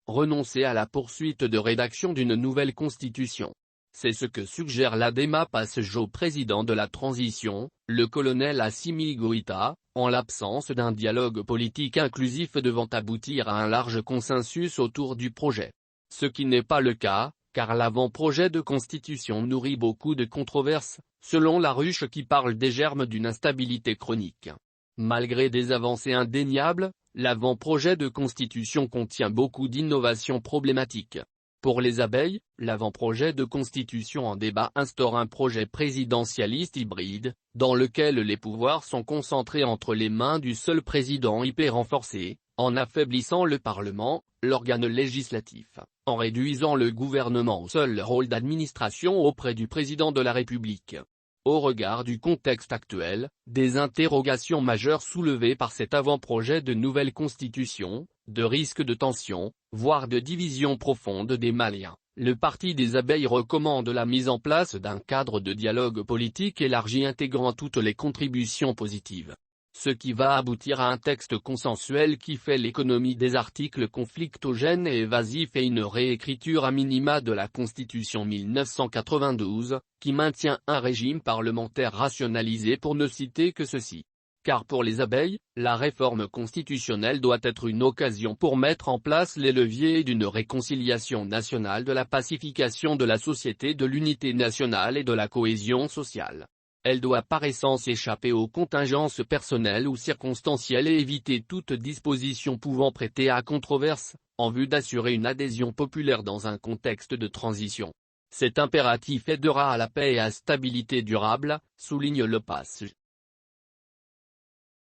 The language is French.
renoncer à la poursuite de rédaction d'une nouvelle constitution. C'est ce que suggère l'ADEMA Passejo, président de la transition, le colonel Assimi Goïta, en l'absence d'un dialogue politique inclusif devant aboutir à un large consensus autour du projet. Ce qui n'est pas le cas, car l'avant-projet de constitution nourrit beaucoup de controverses, selon Laruche, qui parle des germes d'une instabilité chronique. Malgré des avancées indéniables, l'avant-projet de constitution contient beaucoup d'innovations problématiques. Pour les abeilles, l'avant-projet de constitution en débat instaure un projet présidentialiste hybride, dans lequel les pouvoirs sont concentrés entre les mains du seul président hyper renforcé, en affaiblissant le Parlement, l'organe législatif, en réduisant le gouvernement au seul rôle d'administration auprès du président de la République. Au regard du contexte actuel, des interrogations majeures soulevées par cet avant-projet de nouvelle constitution, de risque de tension, voire de division profonde des Maliens, le Parti des abeilles recommande la mise en place d'un cadre de dialogue politique élargi intégrant toutes les contributions positives. Ce qui va aboutir à un texte consensuel qui fait l'économie des articles conflictogènes et évasifs et une réécriture à minima de la Constitution 1992, qui maintient un régime parlementaire rationalisé pour ne citer que ceci. Car pour les abeilles, la réforme constitutionnelle doit être une occasion pour mettre en place les leviers d'une réconciliation nationale, de la pacification de la société, de l'unité nationale et de la cohésion sociale. Elle doit par essence échapper aux contingences personnelles ou circonstancielles et éviter toute disposition pouvant prêter à controverse, en vue d'assurer une adhésion populaire dans un contexte de transition. Cet impératif aidera à la paix et à la stabilité durable, souligne le Passejo.